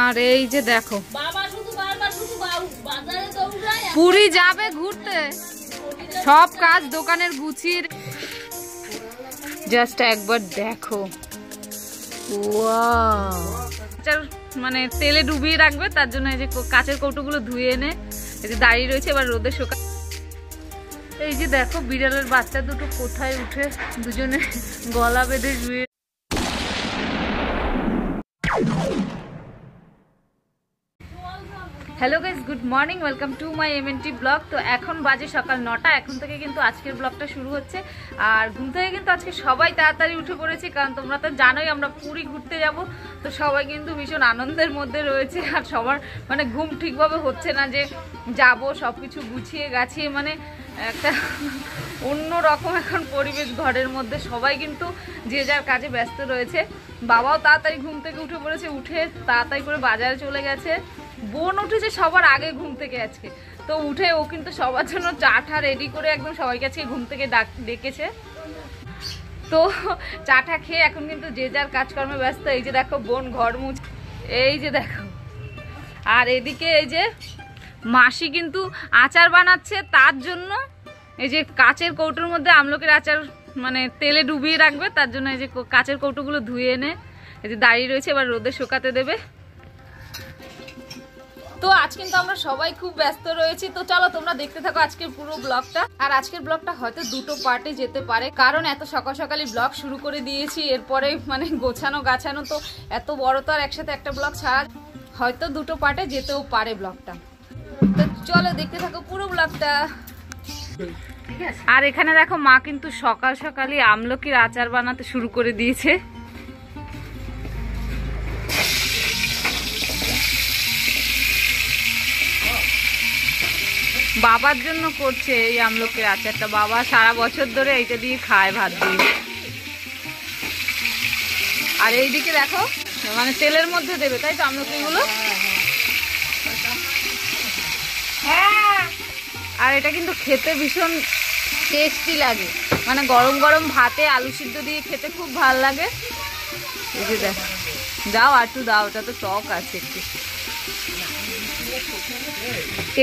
আর এই যে দেখো পুরী যাবে ঘুরতে, সব কাজ দোকানের গুছিয়ে জাস্ট একবার দেখো। ওয়াও, মানে তেলে ডুবিয়ে রাখবে, তার জন্য এই যে কাচের কৌটোগুলো ধুয়ে এনে এই যে দাঁড়িয়ে রয়েছে, এবার রোদে শুকা। এই যে দেখো বিড়ালের বাচ্চা দুটো কোথায় উঠে দুজনে গলা বেঁধে শুয়ে। Hello guys, good morning, welcome to my MNT blog. তো এখন বাজে সকাল 9টা, এখন থেকে কিন্তু আজকের ব্লগটা শুরু হচ্ছে। আর ঘুম থেকে কিন্তু আজকে সবাই তাড়াতাড়ি উঠে পড়েছি, কারণ তোমরা তো জানোই আমরা পুরী ঘুরতে যাব। তো সবাই কিন্তু ভীষণ আনন্দের মধ্যে রয়েছে, আর সবার মানে ঘুম ঠিকভাবে হচ্ছে না যে যাব, সব কিছু গুছিয়ে গাছিয়ে মানে একটা অন্য রকম এখন পরিবেশ ঘরের মধ্যে। সবাই কিন্তু যে যার কাজে ব্যস্ত রয়েছে। বাবাও তাড়াতাড়ি ঘুম থেকে উঠে পড়েছে, উঠে তাড়াতাড়ি করে বাজারে চলে গেছে। বোন উঠেছে সবার আগে ঘুম থেকে আজকে, তো উঠে ও কিন্তু সবার জন্য চা টা রেডি করে একদম সবাইকে আজকে ঘুম থেকে ডেকেছে। তো চাটা খেয়ে এখন কিন্তু যে যার কাজকর্মে ব্যস্ত। এই যে দেখো বোন ঘর মুছ, এই যে দেখো, আর এদিকে এই যে মাসি কিন্তু আচার বানাচ্ছে, তার জন্য এই যে কাচের কৌটোর মধ্যে আমলকির আচার মানে তেলে ডুবিয়ে রাখবে, তার জন্য এই যে কাচের কৌটোগুলো ধুয়ে এনে এই যে দাঁড়িয়ে রয়েছে, এবার রোদে শুকাতে দেবে। তো আজ কিন্তু আমরা সবাই খুব ব্যস্ত রয়েছি। তো চলো তোমরা দেখতে থাকো আজকের পুরো ব্লগটা। আর আজকের ব্লগটা হয়তো দুটো পার্টে যেতে পারে, কারণ এত সকাল সকালই ব্লগ শুরু করে দিয়েছি, এরপরে মানে গোছানো গাছানো, তো এত বড় তো আর একসাথে একটা ব্লগ ছাড়া, হয়তো দুটো পার্টে যেতেও পারে ব্লগটা। তো চলো দেখতে থাকো পুরো ব্লগটা। আর এখানে দেখো মা কিন্তু সকাল সকালই আমলকির আচার বানাতে শুরু করে দিয়েছে। বাবার জন্য করছে এই আমলকির আচারটা, বাবা সারা বছর ধরে এইটা দিয়ে খায়, ভাত দিয়ে। আর এইদিকে দেখো মানে তেলের মধ্যে দেবে, তাই তো আমলকিগুলো। আর এটা কিন্তু খেতে ভীষণ টেস্টি লাগে, মানে গরম গরম ভাতে আলু সিদ্ধ দিয়ে খেতে খুব ভাল লাগে। এই যে দেখো, দাও আর একটু দাও, ওটা তো টক আছে একটু।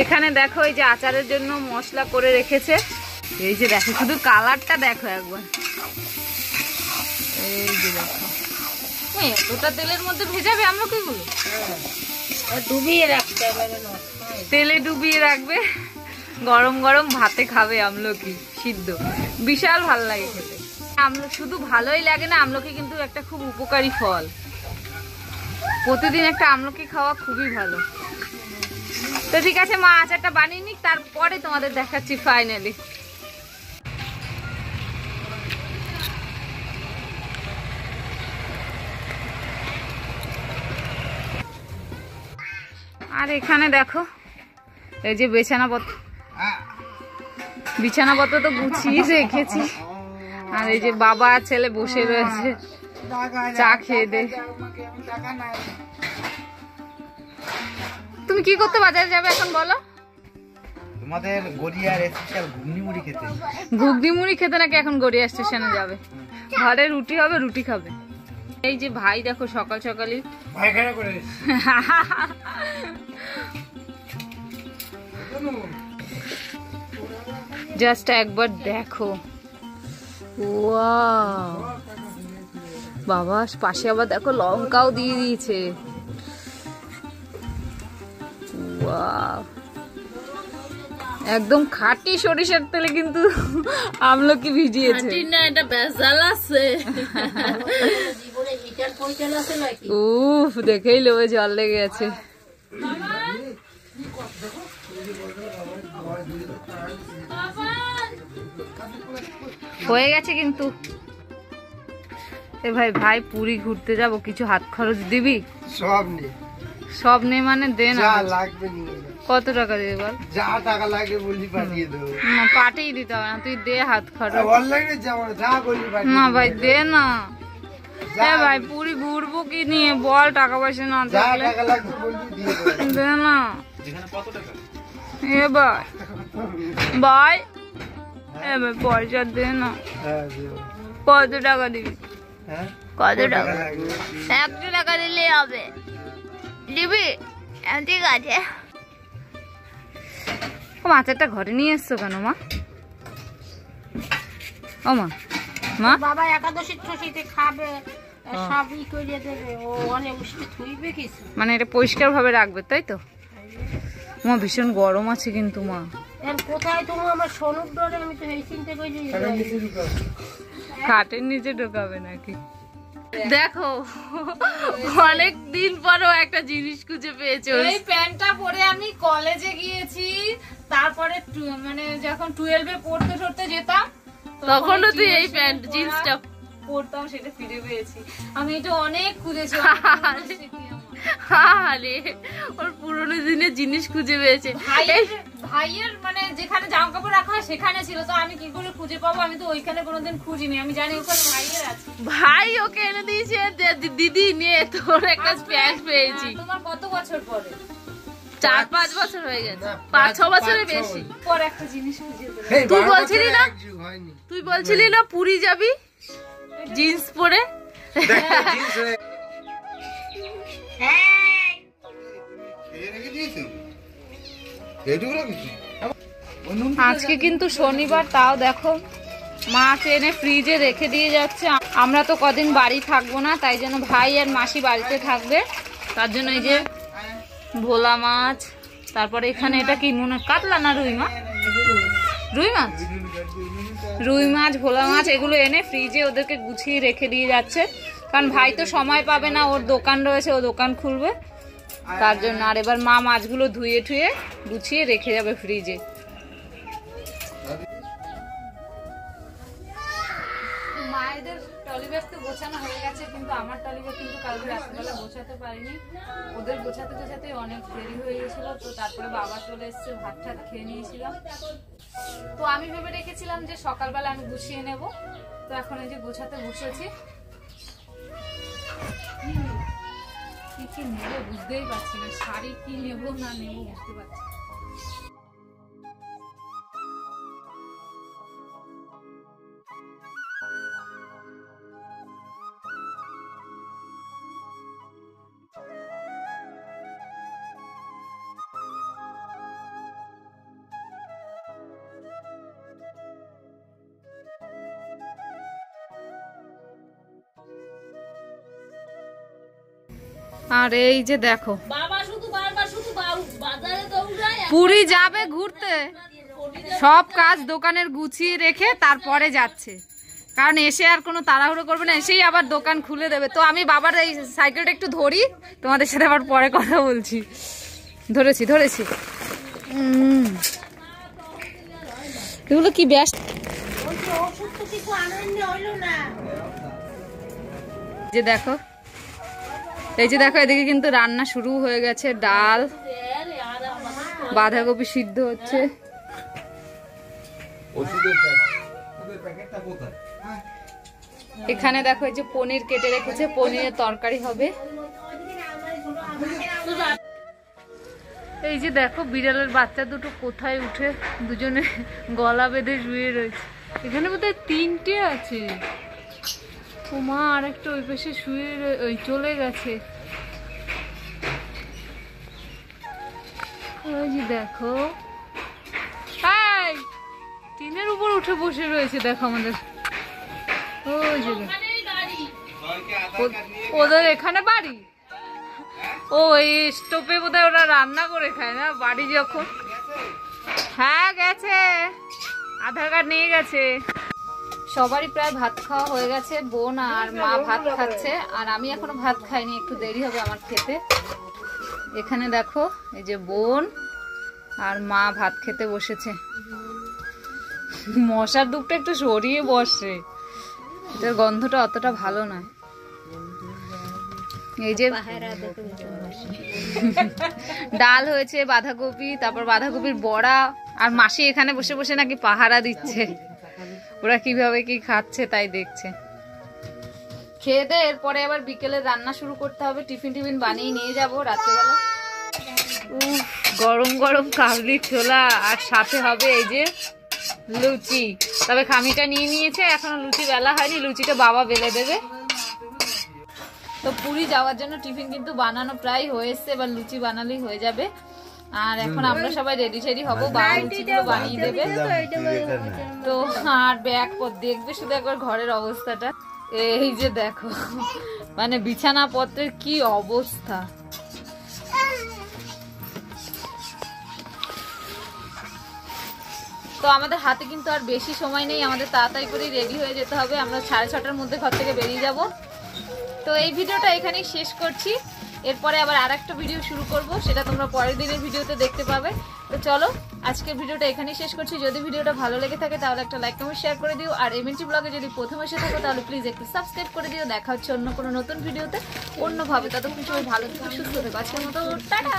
এখানে দেখো এই যে আচারের জন্য মশলা করে রেখেছে, এই যে দেখো শুধু কালারটা দেখো একবার। এই যে দেখো এতটা তেলের মধ্যে ভেজাবে আমলকিগুলো, ডুবিয়ে রাখতে হবে, তেলে ডুবিয়ে রাখবে, গরম গরম ভাতে খাবে আমলকি সিদ্ধ, বিশাল ভালো লাগে খেতে। আমলকি শুধু ভালোই লাগে না, আমলকি কিন্তু একটা খুব উপকারী ফল, প্রতিদিন একটা আমলকি খাওয়া খুবই ভালো। তো ঠিক আছে, মা আচারটা বানিয়ে নিক, তারপরে তোমাদের দেখাচ্ছি ফাইনালি। আর এখানে দেখো এই যে বিছানাপত্র তো গুছিয়ে রেখেছি, আর এই যে বাবা ছেলে বসে রয়েছে চা খেয়ে দে। তুমি কি করতে বাজারে যাবে এখন বলো? তোমাদের গড়িয়ার স্পেশাল ঘুগনি মুড়ি খেতে। ঘুগনি মুড়ি খেতে নাকি এখন গড়িয়া স্টেশনে যাবে, ঘরে রুটি হবে, রুটি খাবে। এই যে ভাই দেখো সকাল সকালই পায়খানা করে জাস্ট একবার দেখো। ওয়াও বাবা, পাশে আবার দেখো লঙ্কাও দিয়ে দিয়েছে। ওয়াও, একদম খাঁটি সরিষার তেলে কিন্তু আমলকি ভিজিয়েছে। উফ, দেখেই লোভে জল লেগে গেছে। হয়ে গেছে কিন্তু। এ ভাই ভাই পুরী ঘুরতে যাব, কিছু হাত খরচ দিবি? সব নেই মানে দে না, লাগবে। কত টাকা দেবে বল? যা টাকা লাগে বললি পাঠিয়ে দেবো। না পাঠিয়ে দিতে হবে না, তুই দে হাত খরচ। অনলাইনে যাবো যা বললি পাঠিয়ে। না ভাই দে না, হ্যাঁ ভাই পুরী ঘুরবো কি নিয়ে বল, টাকা পয়সা না থাকলে দে না। এ ভাই ভাই, এ ভাই পয়সা দে না। কত টাকা দিবি? কত টাকা? 100 টাকা দিলে হবে। দিবি? ঠিক আছে। মাছেরটা ঘরে নিয়ে এসছো কেন মা? ও মা, মা বাবা একাদশী ঠসিতে খাবে, সবই করে দেবে, ও অনেক উষ্টি থুইবে কিছু। মানে এটা পরিষ্কার ভাবে রাখবে তাই তো? মা ভীষণ গরম আছে কিন্তু মা। এর কোথায় তুমি আমার সোনুর ডরে, আমি তো এই চিন্তা করি খাটের নিচে ঢোকাবে নাকি? দেখো অনেক দিন পরও একটা জিনিস খুঁজে পেয়েছো। এই প্যান্টটা পরে আমি কলেজে গিয়েছি, তারপরে মানে যখন 12-এ পড়তে যেতাম তখনও তুই এই প্যান্ট জিন্সটা পরতাম, সেটা ফিরে পেয়েছি আমি। এটা অনেক খুঁজেছি। আরে ওর পুরোনো দিনের জিনিস খুঁজে পেয়েছে। ভাইয়ের মানে যেখানে জামা কাপড় রাখা হয় সেখানে ছিল, তো আমি কি করে খুঁজে পাবো? আমি তো ওইখানে কোনোদিন খুঁজিনি, আমি জানি ওখানে ভাইয়ের আছে। ভাই ওকে এনে দিয়েছে, দিদি নিয়ে তোর একটা প্যান্ট পেয়েছি। তোমার কত বছর পরে? 4-5 বছর হয়ে গেছে, 5-6 বছরের বেশি পর একটা জিনিস খুঁজে পেলাম। তুই বলছিলি না পুরী যাবি জিন্স পরে? আজকে কিন্তু শনিবার, তাও দেখো মাছ এনে ফ্রিজে রেখে দিয়ে যাচ্ছে। আমরা তো কদিন বাড়ি থাকবো না, তাই জন্য ভাই আর মাসি বাড়িতে থাকবে, তার জন্য এই যে ভোলা মাছ, তারপরে এখানে এটা কি মনে কাতলা না রুই মাছ? রুই মাছ, ভোলা মাছ এগুলো এনে ফ্রিজে ওদেরকে গুছিয়ে রেখে দিয়ে যাচ্ছে, কারণ ভাই তো সময় পাবে না, ওর দোকান রয়েছে, ও দোকান খুলবে তার জন্য। আর এবার মা মাছগুলো ধুয়ে ঠুয়ে গুছিয়ে রেখে যাবে ফ্রিজে। মায়েদের টলি ব্যাগ তো গোছানো হয়ে গেছে, কিন্তু আমার টলি ব্যাগ কিন্তু কালকে রাত্রিবেলা গোছাতে পারিনি। ওদের গোছাতে গোছাতে অনেক দেরি হয়ে গেছিল, তো তারপরে বাবা চলে এসছে, ভাত ঠাত খেয়ে নিয়েছিলাম। তো আমি ভেবে রেখেছিলাম যে সকালবেলা আমি গুছিয়ে নেব, তো এখন এই যে গোছাতে বসেছি। কি কি নেবো বুঝতেই পারছি না, শাড়ি কি নেবো না নেবো বুঝতে পারছি। আর এই যে দেখো পুরী যাবে ঘুরতে, সব কাজ দোকানের গুছিয়ে রেখে তারপরে যাচ্ছে, কারণ এসে আর কোনো তাড়াহুড়ো করবে না, এসেই আবার দোকান খুলে দেবে। তো আমি বাবার এই সাইকেলটা একটু ধরি, তোমাদের সাথে আবার পরে কথা বলছি। ধরেছি এগুলো কি ব্যস্ত, যে দেখো এই যে দেখো এদিকে কিন্তু রান্না শুরু হয়ে গেছে, ডাল, বাঁধাকপি সিদ্ধ হচ্ছে। এখানে দেখো এই যে পনির কেটে রেখেছে, পনিরের তরকারি হবে। এই যে দেখো বিড়ালের বাচ্চা দুটো কোথায় উঠে দুজনে গলা বেঁধে শুয়ে রয়েছে। এখানে বোধহয় 3টে আছে। ও মা, আর একটা ওই পাশে শুয়ে চলে গেছে। ওই যে দেখো টিনের উপর উঠে বসে রয়েছে, দেখো আমাদের ওই যে ওদের এখানে বাড়ি। ও এই স্টোভে বোধহয় ওরা রান্না করে খায় না বাড়ি যখন। হ্যাঁ গেছে, আধার কার্ড নিয়ে গেছে। সবারই প্রায় ভাত খাওয়া হয়ে গেছে, বোন আর মা ভাত খাচ্ছে, আর আমি এখনো ভাত খাইনি, একটু দেরি হবে আমার খেতে। এখানে দেখো এই যে বোন আর মা ভাত খেতে বসেছে। মশার ধূপটা একটু সরিয়ে বসে, এটার গন্ধটা অতটা ভালো নয়। এই যে ডাল হয়েছে, বাঁধাকপি, তারপর বাঁধাকপির বড়া, আর মাসি এখানে বসে বসে নাকি পাহারা দিচ্ছে, ওরা কিভাবে কি খাচ্ছে তাই দেখছে। খেয়ে দে, এরপরে আবার বিকেলে রান্না শুরু করতে হবে, টিফিন বানিয়ে নিয়ে যাবো রাত্রেবেলা। গরম গরম কাবলি ছোলা, আর সাথে হবে এই যে লুচি। তবে খামিটা নিয়ে নিয়েছে, এখনো লুচি বেলা হয়নি, লুচিটা বাবা বেলে দেবে। তো পুরী যাওয়ার জন্য টিফিন কিন্তু বানানো প্রায় হয়েছে, এবার লুচি বানালেই হয়ে যাবে। আর এখন আমরা সবাই রেডি টেডি হবো, বাবা লুচিগুলো বানিয়ে দেবে। তো আর ব্যাগ পর দেখবে শুধু একবার ঘরের অবস্থাটা, এই যে দেখো মানে বিছানাপত্রের কি অবস্থা। তো আমাদের হাতে কিন্তু আর বেশি সময় নেই, আমাদের তাড়াতাড়ি করে রেডি হয়ে যেতে হবে। আমরা 6:30টার মধ্যে ঘর থেকে বেরিয়ে যাব। তো এই ভিডিওটা এখানেই শেষ করছি, এরপরে আবার আরেকটা ভিডিও শুরু করব, সেটা তোমরা পরের দিনের ভিডিওতে দেখতে পাবে। তো চলো আজকের ভিডিওটা এখানেই শেষ করছি। যদি ভিডিওটা ভালো লেগে থাকে তাহলে একটা লাইক কমেন্ট শেয়ার করে দিও, আর এমএনটি ব্লগে যদি প্রথম এসে থাকো তাহলে প্লিজ একটু সাবস্ক্রাইব করে দিও। দেখা হচ্ছে অন্য কোনো নতুন ভিডিওতে অন্যভাবে। ততক্ষণ সবাই ভালো থেকো, সুস্থ থেকো। আজকের মতো টাটা।